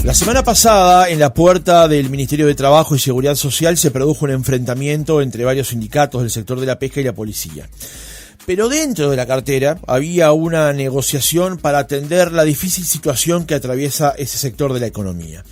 La semana pasada, en la puerta del Ministerio de Trabajo y Seguridad Social, se produjo un enfrentamiento entre varios sindicatos del sector de la pesca y la policía. Pero dentro de la cartera había una negociación para atender la difícil situación que atraviesa ese sector de la economía.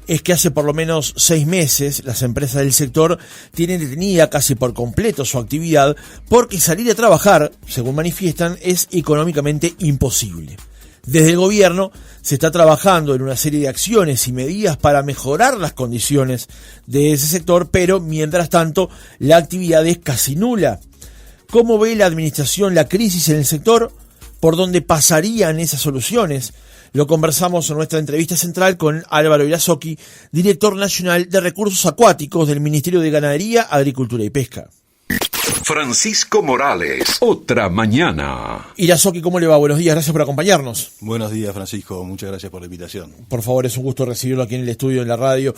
Es que hace por lo menos 6 meses las empresas del sector tienen detenida casi por completo su actividad porque salir a trabajar, según manifiestan, es económicamente imposible. Desde el gobierno se está trabajando en una serie de acciones y medidas para mejorar las condiciones de ese sector, pero mientras tanto la actividad es casi nula. ¿Cómo ve la administración la crisis en el sector? ¿Por dónde pasarían esas soluciones? Lo conversamos en nuestra entrevista central con Álvaro Irazoqui, director nacional de Recursos Acuáticos del Ministerio de Ganadería, Agricultura y Pesca. Francisco Morales, otra mañana. Irazoqui, ¿cómo le va? Buenos días, gracias por acompañarnos. Buenos días, Francisco, muchas gracias por la invitación. Por favor, es un gusto recibirlo aquí en el estudio, en la radio.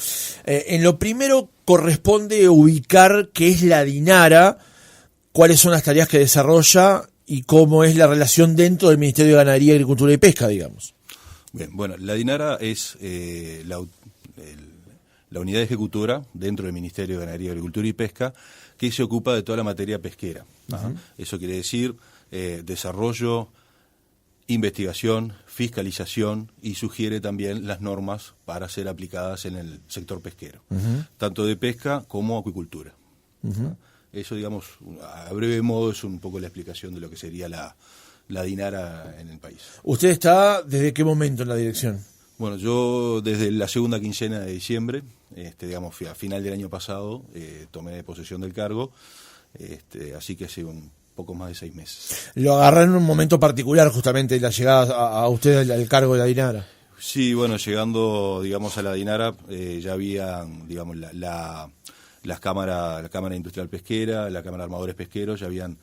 En lo primero corresponde ubicar qué es la DINARA, cuáles son las tareas que desarrolla y cómo es la relación dentro del Ministerio de Ganadería, Agricultura y Pesca, digamos. Bien, bueno, la DINARA es la unidad ejecutora dentro del Ministerio de Ganadería, Agricultura y Pesca que se ocupa de toda la materia pesquera. Uh-huh. Eso quiere decir desarrollo, investigación, fiscalización y sugiere también las normas para ser aplicadas en el sector pesquero, uh-huh, tanto de pesca como acuicultura. Uh-huh. Eso, digamos, a breve modo es un poco la explicación de lo que sería la DINARA en el país. ¿Usted está desde qué momento en la dirección? Bueno, yo desde la segunda quincena de diciembre, digamos, a final del año pasado, tomé posesión del cargo, así que hace un poco más de 6 meses. ¿Lo agarraron en un momento particular, justamente, la llegada a usted al cargo de la DINARA? Sí, bueno, llegando, digamos, a la DINARA, ya había, digamos, la Cámara Industrial Pesquera, la Cámara de Armadores Pesqueros, ya habían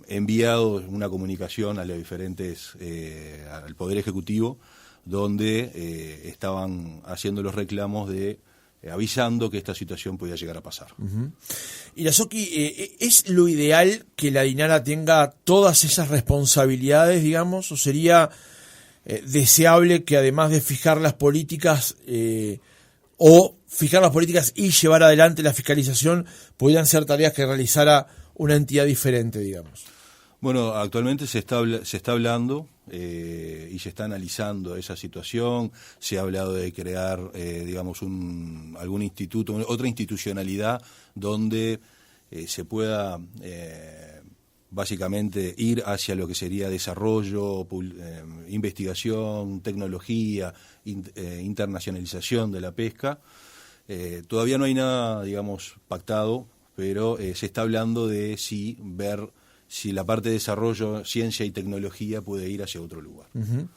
enviado una comunicación a los diferentes, al Poder Ejecutivo, donde estaban haciendo los reclamos de avisando que esta situación podía llegar a pasar. Uh-huh. Irazoqui, ¿es lo ideal que la DINARA tenga todas esas responsabilidades, digamos, o sería deseable que además de fijar las políticas y llevar adelante la fiscalización, pudieran ser tareas que realizara una entidad diferente, digamos? Bueno, actualmente se está hablando y se está analizando esa situación. Se ha hablado de crear, digamos, algún instituto, otra institucionalidad donde se pueda básicamente ir hacia lo que sería desarrollo, investigación, tecnología, internacionalización de la pesca. Todavía no hay nada, digamos, pactado, pero se está hablando de ver si la parte de desarrollo, ciencia y tecnología puede ir hacia otro lugar. Uh-huh.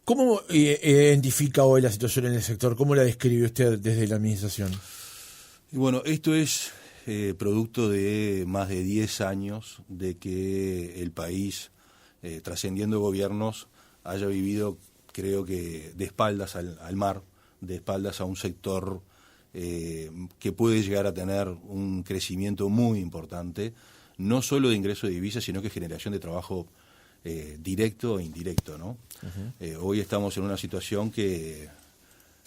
¿Cómo identifica hoy la situación en el sector? ¿Cómo la describe usted desde la administración? Y bueno, esto es producto de más de 10 años de que el país, trascendiendo gobiernos, haya vivido, creo que, de espaldas al mar, de espaldas a un sector que puede llegar a tener un crecimiento muy importante, no solo de ingreso de divisas, sino que generación de trabajo directo e indirecto, ¿no? Uh-huh. Hoy estamos en una situación que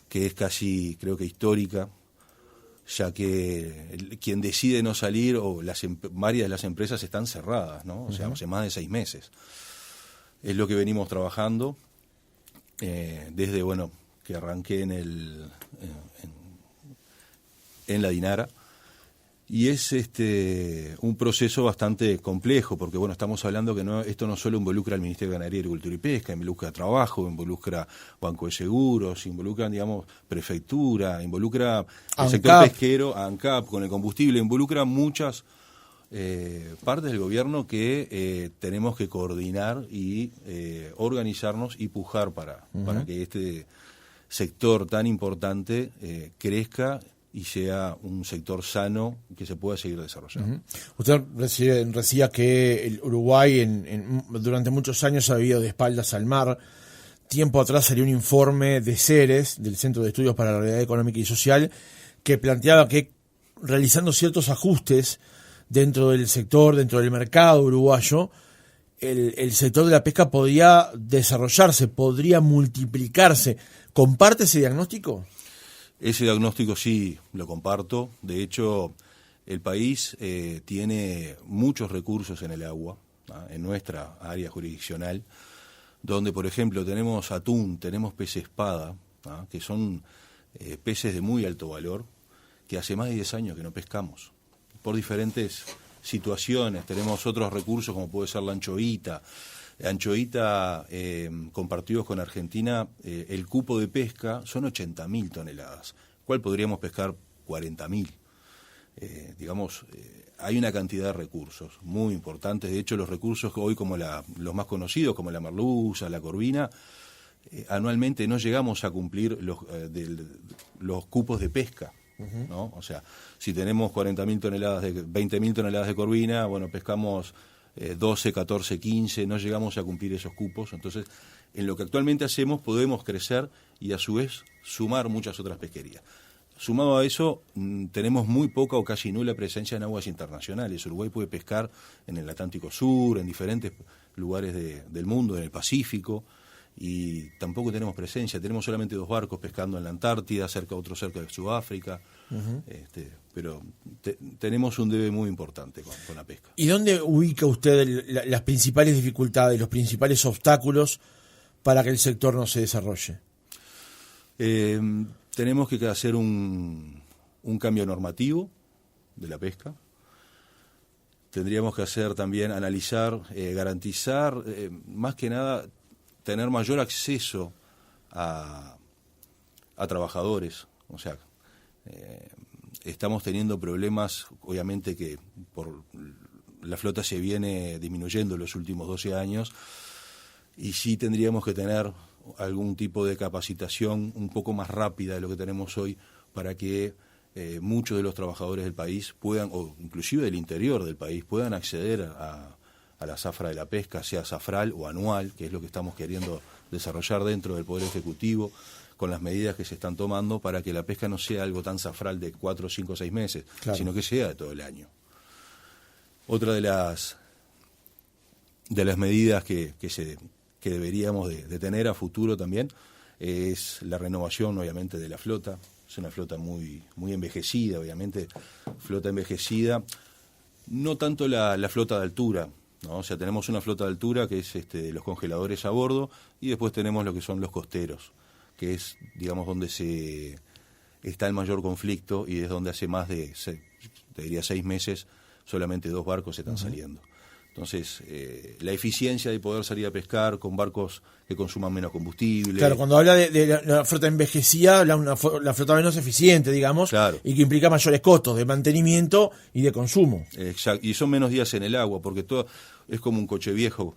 es casi, creo que histórica, ya que quien decide no salir, o varias de las empresas están cerradas, ¿no? O sea, hace más de 6 meses. Es lo que venimos trabajando desde, bueno, que arranqué en la DINARA. Y es un proceso bastante complejo, porque bueno, estamos hablando que esto no solo involucra al Ministerio de Ganadería, Agricultura y Pesca, involucra trabajo, involucra Banco de Seguros, involucra, digamos, prefectura, involucra el sector pesquero, ANCAP con el combustible, involucra muchas partes del gobierno que tenemos que coordinar y organizarnos y pujar para que este sector tan importante crezca y sea un sector sano que se pueda seguir desarrollando. Uh-huh. Usted decía que el Uruguay durante muchos años ha vivido de espaldas al mar. Tiempo atrás salió un informe de CERES, del Centro de Estudios para la Realidad Económica y Social, que planteaba que realizando ciertos ajustes dentro del sector, dentro del mercado uruguayo, el sector de la pesca podría desarrollarse, podría multiplicarse. ¿Comparte ese diagnóstico? Ese diagnóstico sí lo comparto. De hecho, el país tiene muchos recursos en el agua, ¿no?, en nuestra área jurisdiccional, donde, por ejemplo, tenemos atún, tenemos pez espada, ¿no?, que son peces de muy alto valor, que hace más de 10 años que no pescamos, por diferentes situaciones. Tenemos otros recursos como puede ser la anchovita. Compartidos con Argentina, el cupo de pesca son 80.000 toneladas, cual podríamos pescar 40.000. Hay una cantidad de recursos muy importantes. De hecho, los recursos que hoy, como los más conocidos, como la merluza, la corvina, anualmente no llegamos a cumplir los cupos de pesca, ¿no? O sea, si tenemos 40.000 toneladas, 20.000 toneladas de corvina, bueno, pescamos 12, 14, 15, no llegamos a cumplir esos cupos. Entonces, en lo que actualmente hacemos podemos crecer y a su vez sumar muchas otras pesquerías. Sumado a eso, tenemos muy poca o casi nula presencia en aguas internacionales. Uruguay puede pescar en el Atlántico Sur, en diferentes lugares del mundo, en el Pacífico, y tampoco tenemos presencia. Tenemos solamente 2 barcos pescando en la Antártida, otro cerca de Sudáfrica, pero tenemos un debe muy importante con la pesca. ¿Y dónde ubica usted las principales dificultades, los principales obstáculos para que el sector no se desarrolle? Tenemos que hacer un cambio normativo de la pesca. Tendríamos que hacer también, analizar, garantizar, más que nada, tener mayor acceso a trabajadores. O sea, estamos teniendo problemas, obviamente que por la flota se viene disminuyendo en los últimos 12 años, y sí tendríamos que tener algún tipo de capacitación un poco más rápida de lo que tenemos hoy para que muchos de los trabajadores del país puedan, o inclusive del interior del país, puedan acceder a la zafra de la pesca, sea zafral o anual, que es lo que estamos queriendo desarrollar dentro del Poder Ejecutivo, con las medidas que se están tomando para que la pesca no sea algo tan zafral de 4, 5, 6 meses, claro, sino que sea de todo el año. Otra de las medidas que deberíamos de tener a futuro también es la renovación, obviamente, de la flota. Es una flota muy, muy envejecida, obviamente, flota envejecida, no tanto la flota de altura, ¿no? O sea, tenemos una flota de altura que es los congeladores a bordo, y después tenemos lo que son los costeros, que es, digamos, donde está el mayor conflicto, y es donde hace más de, te diría, 6 meses, solamente 2 barcos están saliendo. Entonces, la eficiencia de poder salir a pescar con barcos que consuman menos combustible. Claro, cuando habla de la flota envejecida, habla de la flota menos eficiente, digamos, claro, y que implica mayores costos de mantenimiento y de consumo. Exacto, y son menos días en el agua, porque todo es como un coche viejo,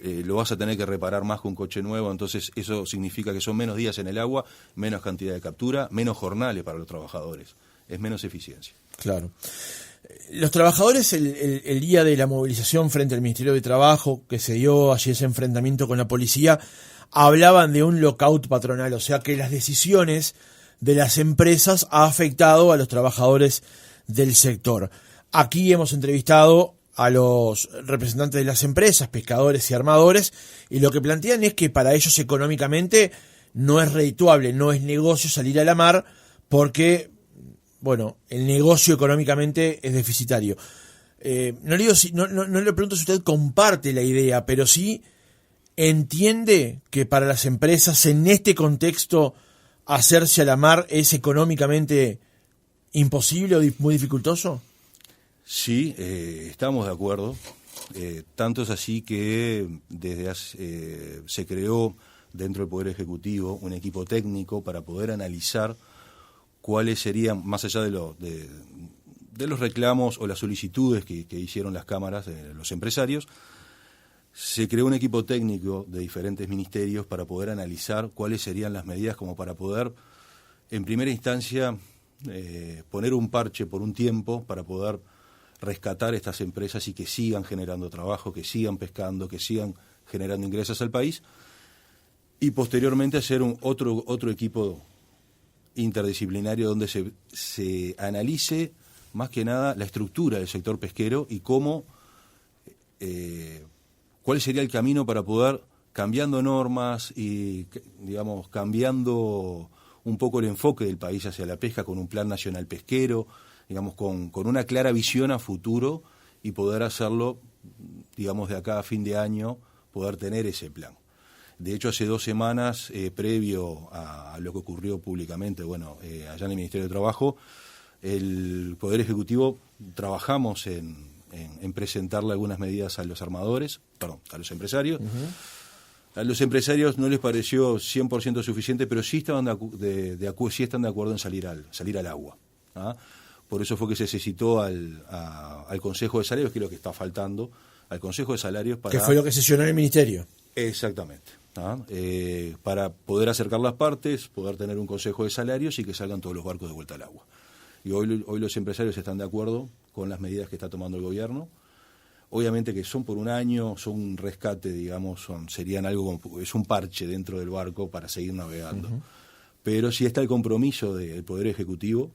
lo vas a tener que reparar más que un coche nuevo, entonces eso significa que son menos días en el agua, menos cantidad de captura, menos jornales para los trabajadores, es menos eficiencia. Claro. Los trabajadores, el día de la movilización frente al Ministerio de Trabajo, que se dio allí ese enfrentamiento con la policía, hablaban de un lockout patronal, o sea que las decisiones de las empresas ha afectado a los trabajadores del sector. Aquí hemos entrevistado a los representantes de las empresas, pescadores y armadores, y lo que plantean es que para ellos económicamente no es redituable, no es negocio salir a la mar, porque bueno, el negocio económicamente es deficitario. No le pregunto si usted comparte la idea, pero sí entiende que para las empresas en este contexto hacerse a la mar es económicamente imposible o muy dificultoso. Sí, estamos de acuerdo. Tanto es así que se creó dentro del Poder Ejecutivo un equipo técnico para poder analizar cuáles serían, más allá de los reclamos o las solicitudes que hicieron las cámaras, los empresarios, se creó un equipo técnico de diferentes ministerios para poder analizar cuáles serían las medidas como para poder, en primera instancia, poner un parche por un tiempo para poder rescatar estas empresas y que sigan generando trabajo, que sigan pescando, que sigan generando ingresos al país, y posteriormente hacer otro equipo interdisciplinario donde se analice más que nada la estructura del sector pesquero y cómo cuál sería el camino para poder, cambiando normas y, digamos, cambiando un poco el enfoque del país hacia la pesca con un plan nacional pesquero, digamos, con una clara visión a futuro y poder hacerlo, digamos, de acá a fin de año, poder tener ese plan. De hecho, hace 2 semanas, previo a lo que ocurrió públicamente, allá en el Ministerio de Trabajo, el Poder Ejecutivo trabajamos en presentarle algunas medidas a los empresarios. Uh-huh. A los empresarios no les pareció 100% suficiente, pero sí estaban sí están de acuerdo en salir al agua. ¿Ah? Por eso fue que se citó al Consejo de Salarios, que es lo que está faltando, al Consejo de Salarios para... Que fue lo que sesionó en el Ministerio. Exactamente. Para poder acercar las partes, poder tener un Consejo de Salarios y que salgan todos los barcos de vuelta al agua. Y hoy los empresarios están de acuerdo con las medidas que está tomando el gobierno. Obviamente que son por un año, son un rescate, digamos, serían algo como, es un parche dentro del barco para seguir navegando. Uh-huh. Pero sí está el compromiso del Poder Ejecutivo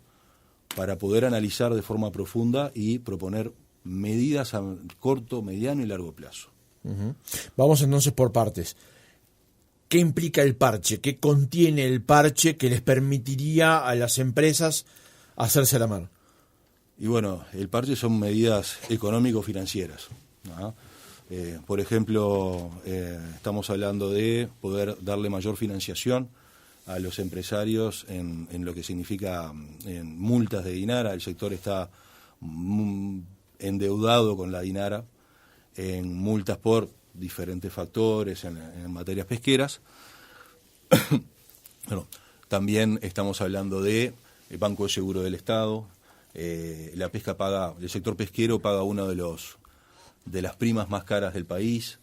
para poder analizar de forma profunda y proponer medidas a corto, mediano y largo plazo. Uh-huh. Vamos entonces por partes. ¿Qué implica el parche? ¿Qué contiene el parche que les permitiría a las empresas hacerse a la mar? Y el parche son medidas económico-financieras, ¿no? Por ejemplo, estamos hablando de poder darle mayor financiación a los empresarios en lo que significa en multas de Dinara. El sector está endeudado con la Dinara en multas por diferentes factores en materias pesqueras. También estamos hablando de el Banco de Seguro del Estado. La pesca el sector pesquero paga una de las primas más caras del país.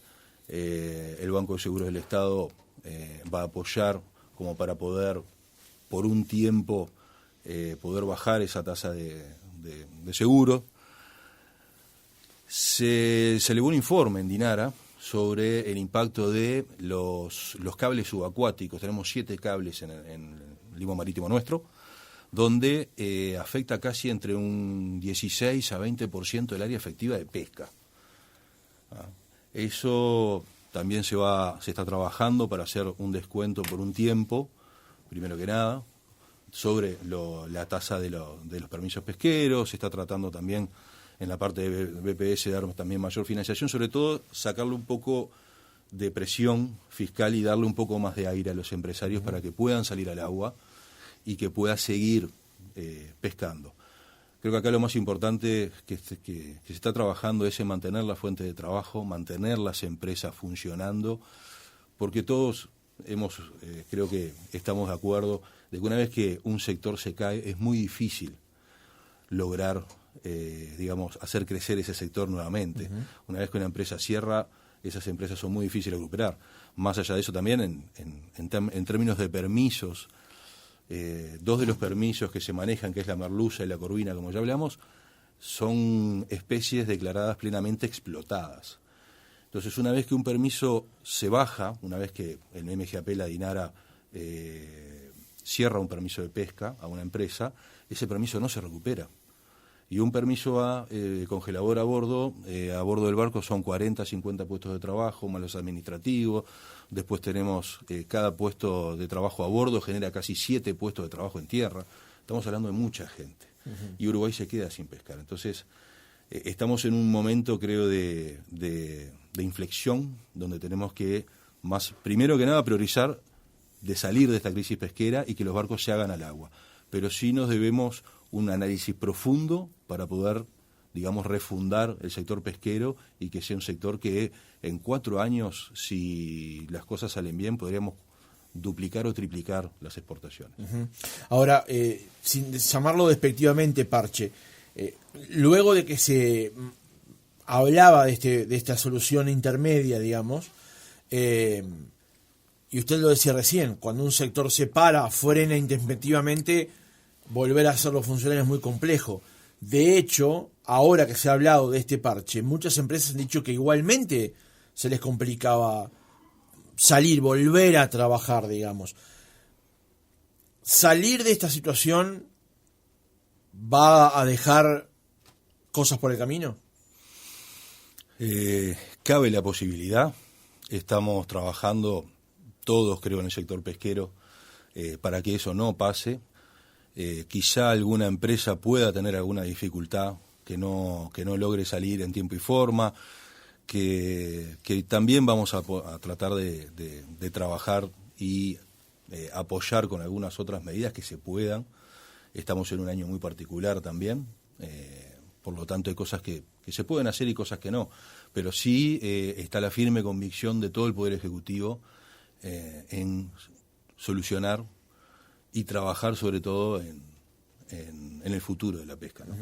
El Banco de Seguros del Estado va a apoyar como para poder, por un tiempo, poder bajar esa tasa de seguro. Se elevó un informe en Dinara sobre el impacto de los cables subacuáticos. Tenemos 7 cables en el limbo marítimo nuestro, donde afecta casi entre un 16 a 20% del área efectiva de pesca. Eso también se está trabajando para hacer un descuento por un tiempo, primero que nada, sobre la tasa de los permisos pesqueros. Se está tratando también en la parte de BPS dar también mayor financiación, sobre todo sacarle un poco de presión fiscal y darle un poco más de aire a los empresarios para que puedan salir al agua y que pueda seguir pescando. Creo que acá lo más importante que se está trabajando es en mantener la fuente de trabajo, mantener las empresas funcionando, porque todos creo que estamos de acuerdo de que una vez que un sector se cae es muy difícil lograr, hacer crecer ese sector nuevamente. Uh-huh. Una vez que una empresa cierra, esas empresas son muy difíciles de recuperar. Más allá de eso también, en términos de permisos, 2 de los permisos que se manejan, que es la merluza y la corvina, como ya hablamos, son especies declaradas plenamente explotadas. Entonces, una vez que un permiso se baja, una vez que el MGAP, la Dinara, cierra un permiso de pesca a una empresa, ese permiso no se recupera. Y un permiso congelador a bordo del barco son 40, 50 puestos de trabajo, más los administrativos. Después tenemos cada puesto de trabajo a bordo genera casi 7 puestos de trabajo en tierra. Estamos hablando de mucha gente. Uh-huh. Y Uruguay se queda sin pescar. Entonces, estamos en un momento, creo, de inflexión, donde tenemos que, primero que nada, priorizar de salir de esta crisis pesquera y que los barcos se hagan al agua. Pero sí nos debemos un análisis profundo para poder, refundar el sector pesquero y que sea un sector que en 4 años, si las cosas salen bien, podríamos duplicar o triplicar las exportaciones. Uh-huh. Ahora, sin llamarlo despectivamente parche, luego de que se hablaba de esta solución intermedia, digamos, y usted lo decía recién, cuando un sector se para, frena intempestivamente, volver a hacerlo funcionar es muy complejo. De hecho, ahora que se ha hablado de este parche, muchas empresas han dicho que igualmente se les complicaba volver a trabajar, digamos. ¿Salir de esta situación va a dejar cosas por el camino? Cabe la posibilidad, estamos trabajando todos, creo, en el sector pesquero, para que eso no pase. Quizá alguna empresa pueda tener alguna dificultad, que no logre salir en tiempo y forma, que también vamos a tratar de trabajar y apoyar con algunas otras medidas que se puedan. Estamos en un año muy particular también, por lo tanto hay cosas que se pueden hacer y cosas que no, pero sí está la firme convicción de todo el Poder Ejecutivo en solucionar y trabajar sobre todo en el futuro de la pesca, ¿no?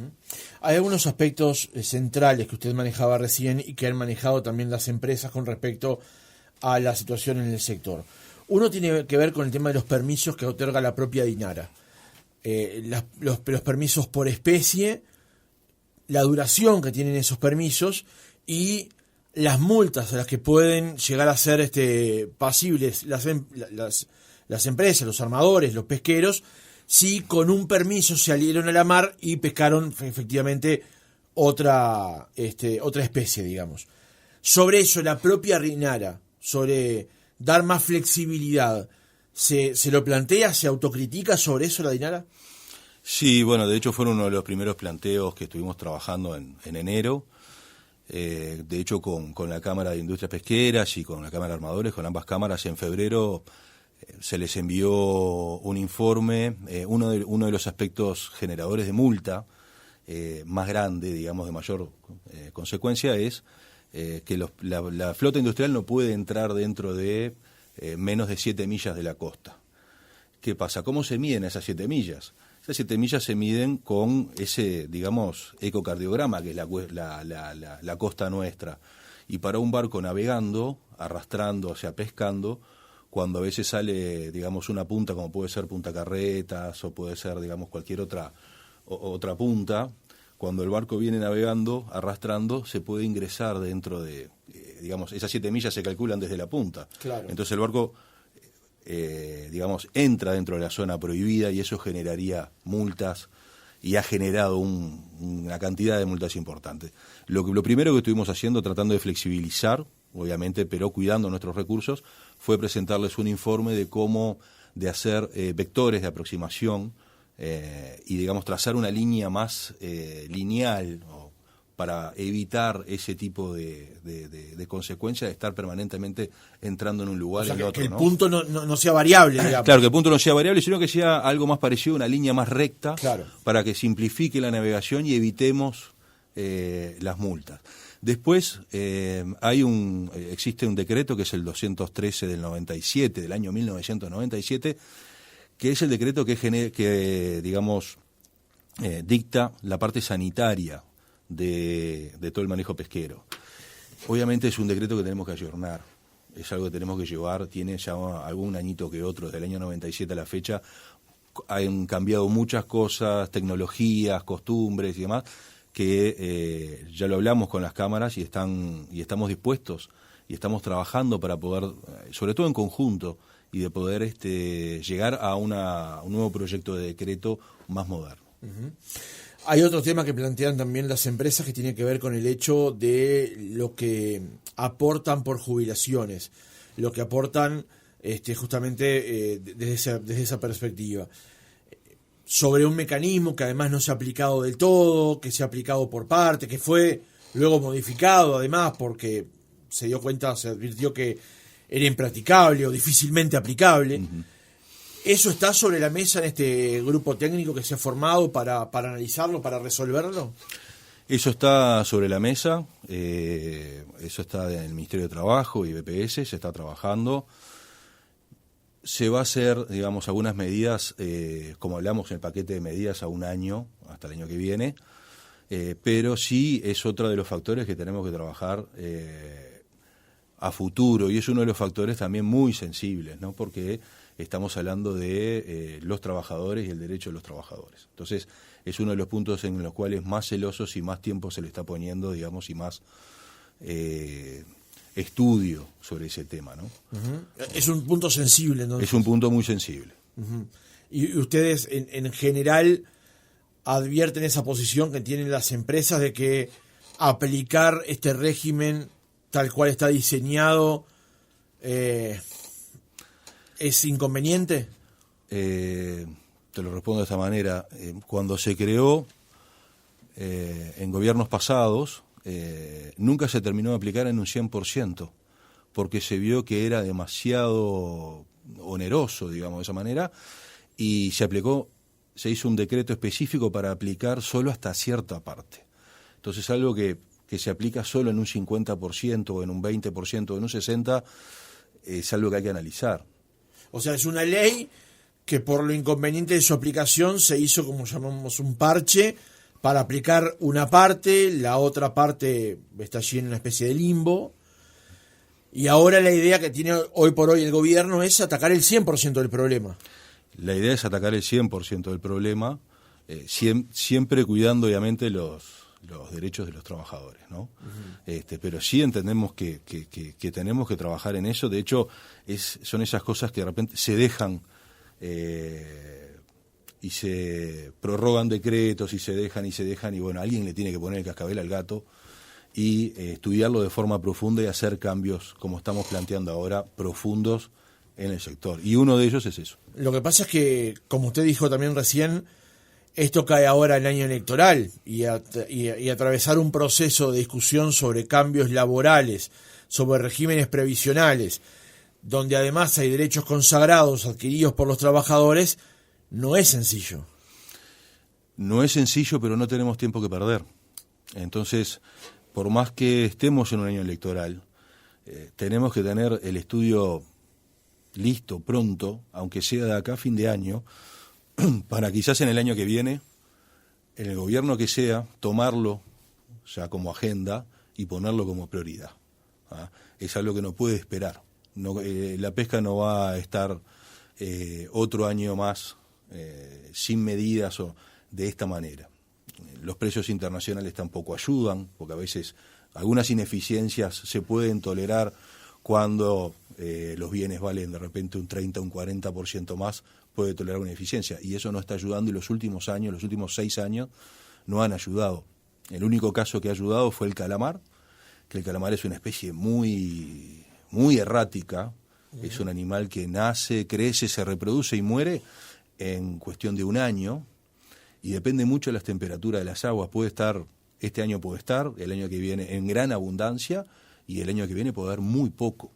Hay algunos aspectos centrales que usted manejaba recién y que han manejado también las empresas con respecto a la situación en el sector. Uno tiene que ver con el tema de los permisos que otorga la propia DINARA. Los permisos por especie, la duración que tienen esos permisos y las multas a las que pueden llegar a ser pasibles las empresas, los armadores, los pesqueros, si con un permiso salieron a la mar y pescaron efectivamente otra especie, digamos. Sobre eso, la propia DINARA, sobre dar más flexibilidad, ¿se lo plantea, se autocritica sobre eso la DINARA? Sí, bueno, de hecho fueron uno de los primeros planteos que estuvimos trabajando en enero. De hecho, con la Cámara de Industrias Pesqueras y con la Cámara de Armadores, con ambas cámaras, en febrero se les envió un informe. Uno de los aspectos generadores de multa más grande, digamos, de mayor consecuencia, es que la flota industrial no puede entrar dentro de menos de 7 millas de la costa. ¿Qué pasa? ¿Cómo se miden esas 7 millas? Esas 7 millas se miden con ese, digamos, ecocardiograma, que es la costa nuestra. Y para un barco navegando, arrastrando, o sea, pescando, cuando a veces sale, digamos, una punta, como puede ser Punta Carretas, o puede ser, digamos, cualquier otra punta, cuando el barco viene navegando, arrastrando, se puede ingresar dentro de, digamos, esas 7 millas se calculan desde la punta. Claro. Entonces el barco digamos, entra dentro de la zona prohibida y eso generaría multas y ha generado una cantidad de multas importantes. Lo primero que estuvimos haciendo, tratando de flexibilizar, obviamente, pero cuidando nuestros recursos, fue presentarles un informe de hacer vectores de aproximación y, digamos, trazar una línea más lineal, para evitar ese tipo de consecuencias de estar permanentemente entrando en un lugar y en otro. Que el punto no sea variable, digamos. Claro, que el punto no sea variable, sino que sea algo más parecido a una línea más recta, claro, para que simplifique la navegación y evitemos las multas. Después existe un decreto que es el 213 del 97, del año 1997, que es el decreto que digamos, dicta la parte sanitaria de todo el manejo pesquero. Obviamente es un decreto que tenemos que ayornar, es algo que tenemos que llevar, tiene ya algún añito que otro, desde el año 97 a la fecha, han cambiado muchas cosas, tecnologías, costumbres y demás, que ya lo hablamos con las cámaras y estamos dispuestos y estamos trabajando para poder, sobre todo en conjunto, y de poder llegar a un nuevo proyecto de decreto más moderno. Uh-huh. Hay otro tema que plantean también las empresas que tiene que ver con el hecho de lo que aportan por jubilaciones, lo que aportan justamente desde esa perspectiva. Sobre un mecanismo que además no se ha aplicado del todo, que se ha aplicado por parte, que fue luego modificado además porque se advirtió que era impracticable o difícilmente aplicable. Uh-huh. ¿Eso está sobre la mesa en este grupo técnico que se ha formado para analizarlo, para resolverlo? Eso está sobre la mesa, eso está en el Ministerio de Trabajo y BPS, se está trabajando. Se va a hacer, digamos, algunas medidas, como hablamos en el paquete de medidas, a un año, hasta el año que viene, pero sí es otro de los factores que tenemos que trabajar a futuro, y es uno de los factores también muy sensibles, ¿no? Porque estamos hablando de los trabajadores y el derecho de los trabajadores. Entonces, es uno de los puntos en los cuales más celosos y más tiempo se le está poniendo, digamos, y más estudio sobre ese tema, ¿no? Uh-huh. Es un punto sensible, ¿no? Es un punto muy sensible. Uh-huh. Y ustedes, en general, advierten esa posición que tienen las empresas de que aplicar este régimen tal cual está diseñado es inconveniente? Te lo respondo de esta manera. Cuando se creó en gobiernos pasados, nunca se terminó de aplicar en un 100%, porque se vio que era demasiado oneroso, digamos, de esa manera, y se hizo un decreto específico para aplicar solo hasta cierta parte. Entonces, algo que se aplica solo en un 50%, o en un 20%, o en un 60%, es algo que hay que analizar. O sea, es una ley que por lo inconveniente de su aplicación se hizo, como llamamos, un parche para aplicar una parte, la otra parte está allí en una especie de limbo, y ahora la idea que tiene hoy por hoy el gobierno es atacar el 100% del problema. La idea es atacar el 100% del problema, siempre cuidando obviamente los derechos de los trabajadores, ¿no? Pero sí entendemos que tenemos que trabajar en eso. De hecho, son esas cosas que de repente se dejan y se prorrogan decretos y se dejan, y bueno, alguien le tiene que poner el cascabel al gato y estudiarlo de forma profunda y hacer cambios, como estamos planteando ahora, profundos en el sector. Y uno de ellos es eso. Lo que pasa es que, como usted dijo también recién, esto cae ahora en año electoral y atravesar un proceso de discusión sobre cambios laborales, sobre regímenes previsionales, donde además hay derechos consagrados adquiridos por los trabajadores, no es sencillo. No es sencillo, pero no tenemos tiempo que perder. Entonces, por más que estemos en un año electoral, tenemos que tener el estudio listo, pronto, aunque sea de acá a fin de año, para quizás en el año que viene, en el gobierno que sea, tomarlo ya como agenda y ponerlo como prioridad. Es algo que no puede esperar. La pesca no va a estar otro año más sin medidas o de esta manera. Los precios internacionales tampoco ayudan, porque a veces algunas ineficiencias se pueden tolerar cuando los bienes valen de repente un 30, un 40% más, puede tolerar una ineficiencia, y eso no está ayudando, y los últimos 6 años, no han ayudado. El único caso que ha ayudado fue el calamar, que el calamar es una especie muy, muy errática, es un animal que nace, crece, se reproduce y muere en cuestión de un año, y depende mucho de las temperaturas de las aguas. Este año puede estar, el año que viene en gran abundancia, y el año que viene puede haber muy poco.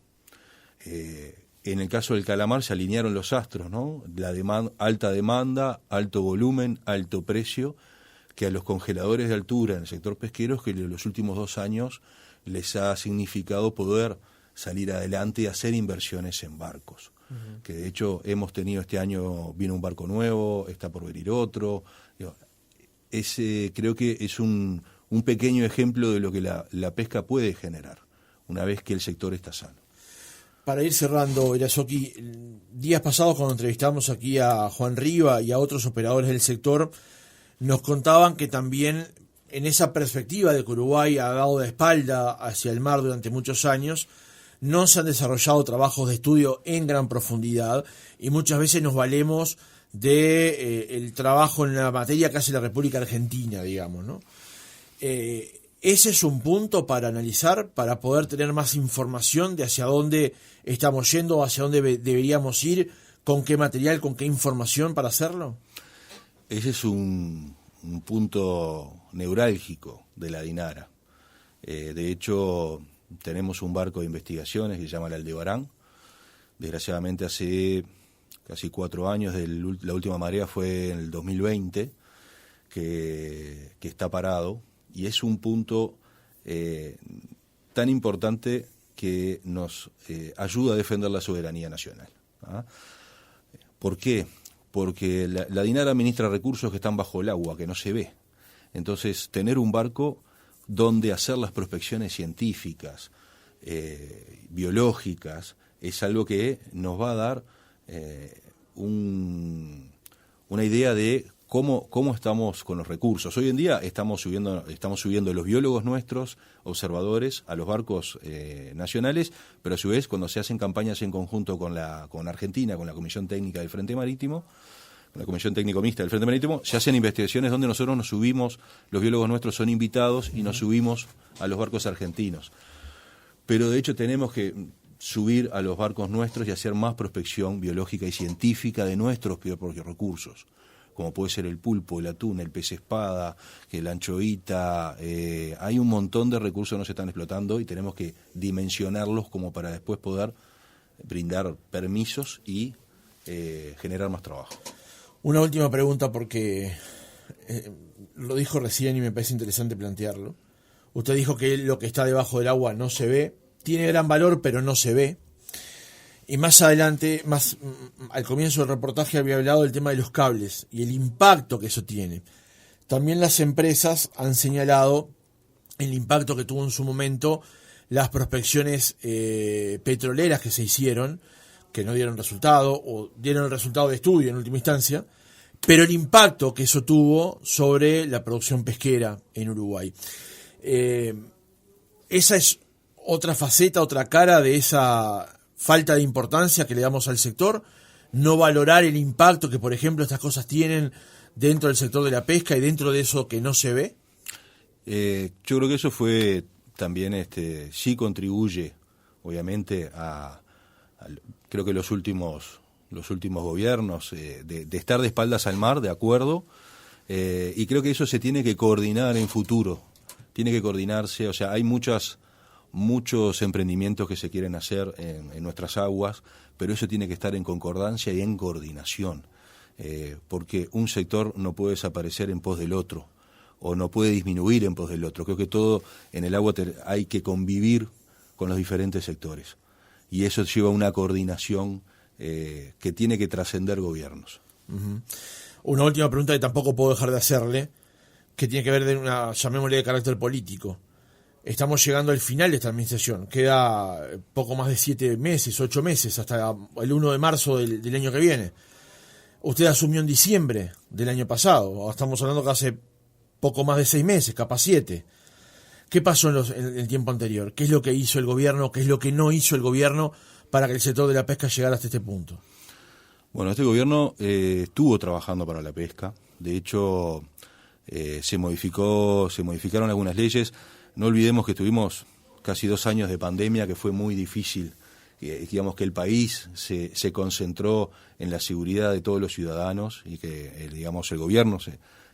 En el caso del calamar se alinearon los astros, ¿no? Alta demanda, alto volumen, alto precio, que a los congeladores de altura en el sector pesquero, que en los últimos 2 años les ha significado poder salir adelante y hacer inversiones en barcos. Uh-huh. Que de hecho hemos tenido este año, vino un barco nuevo, está por venir otro. Creo que es un pequeño ejemplo de lo que la pesca puede generar una vez que el sector está sano. Para ir cerrando, Erazoqui, días pasados cuando entrevistamos aquí a Juan Riva y a otros operadores del sector, nos contaban que también en esa perspectiva de que Uruguay ha dado de espalda hacia el mar durante muchos años, no se han desarrollado trabajos de estudio en gran profundidad y muchas veces nos valemos de el trabajo en la materia que hace la República Argentina, digamos, ¿no? Ese es un punto para analizar, para poder tener más información de hacia dónde estamos yendo, hacia dónde deberíamos ir, con qué material, con qué información para hacerlo. Ese es un punto neurálgico de la DINARA. De hecho, tenemos un barco de investigaciones que se llama el Aldebarán. Desgraciadamente hace casi 4 años, la última marea fue en el 2020, que está parado. Y es un punto tan importante que nos ayuda a defender la soberanía nacional. ¿Por qué? Porque la DINARA administra recursos que están bajo el agua, que no se ve. Entonces, tener un barco donde hacer las prospecciones científicas, biológicas, es algo que nos va a dar una idea de cómo estamos con los recursos. Hoy en día estamos subiendo los biólogos nuestros, observadores, a los barcos nacionales, pero a su vez cuando se hacen campañas en conjunto con Argentina, con la Comisión Técnica del Frente Marítimo, la Comisión Técnico Mixta del Frente Marítimo, se hacen investigaciones donde nosotros nos subimos, los biólogos nuestros son invitados y nos subimos a los barcos argentinos. Pero de hecho tenemos que subir a los barcos nuestros y hacer más prospección biológica y científica de nuestros propios recursos, como puede ser el pulpo, el atún, el pez espada, la anchoita. Hay un montón de recursos que no se están explotando y tenemos que dimensionarlos como para después poder brindar permisos y generar más trabajo. Una última pregunta, porque lo dijo recién y me parece interesante plantearlo. Usted dijo que lo que está debajo del agua no se ve, tiene gran valor pero no se ve. Y más adelante, al comienzo del reportaje había hablado del tema de los cables y el impacto que eso tiene. También las empresas han señalado el impacto que tuvo en su momento las prospecciones petroleras que se hicieron, que no dieron resultado, o dieron el resultado de estudio en última instancia, pero el impacto que eso tuvo sobre la producción pesquera en Uruguay. Esa es otra faceta, otra cara de esa falta de importancia que le damos al sector, no valorar el impacto que, por ejemplo, estas cosas tienen dentro del sector de la pesca y dentro de eso que no se ve. Yo creo que eso fue también, sí contribuye, obviamente, creo que los últimos gobiernos, de estar de espaldas al mar, de acuerdo, y creo que eso se tiene que coordinar en futuro, tiene que coordinarse, o sea, hay muchos emprendimientos que se quieren hacer en nuestras aguas, pero eso tiene que estar en concordancia y en coordinación, porque un sector no puede desaparecer en pos del otro, o no puede disminuir en pos del otro. Creo que todo en el agua hay que convivir con los diferentes sectores, y eso lleva a una coordinación que tiene que trascender gobiernos. Uh-huh. Una última pregunta que tampoco puedo dejar de hacerle, que tiene que ver de una, llamémosle, de carácter político. Estamos llegando al final de esta administración. Queda poco más de 7 meses, 8 meses, hasta el 1 de marzo del año que viene. Usted asumió en diciembre del año pasado. Estamos hablando que hace poco más de 6 meses, capaz 7. ¿Qué pasó en el tiempo anterior? ¿Qué es lo que hizo el gobierno? ¿Qué es lo que no hizo el gobierno para que el sector de la pesca llegara hasta este punto? Bueno, este gobierno estuvo trabajando para la pesca. De hecho, se modificaron algunas leyes. No olvidemos que tuvimos casi 2 años de pandemia, que fue muy difícil. Digamos que el país se concentró en la seguridad de todos los ciudadanos y que, digamos, el gobierno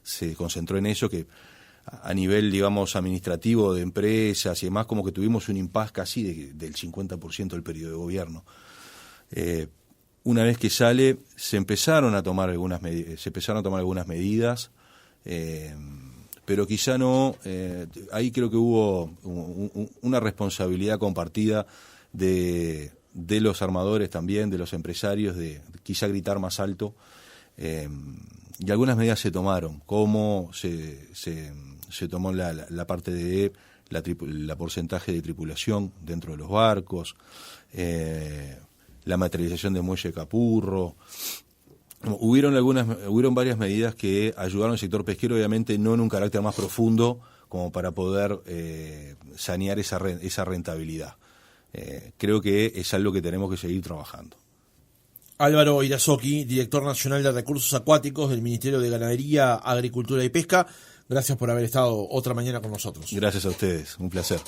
se concentró en eso, que a nivel, digamos, administrativo de empresas y demás, como que tuvimos un impasse casi del 50% del periodo de gobierno. Una vez que sale, se empezaron a tomar algunas medidas, pero quizá no, ahí creo que hubo una responsabilidad compartida de los armadores también, de los empresarios, de quizá gritar más alto, y algunas medidas se tomaron, como se tomó la parte de la porcentaje de tripulación dentro de los barcos, la materialización de muelle Capurro. Hubieron varias medidas que ayudaron al sector pesquero, obviamente no en un carácter más profundo como para poder sanear esa rentabilidad. Creo que es algo que tenemos que seguir trabajando. Álvaro Irazoqui, director nacional de Recursos Acuáticos del Ministerio de Ganadería, Agricultura y Pesca, gracias por haber estado otra mañana con nosotros. Gracias a ustedes, un placer.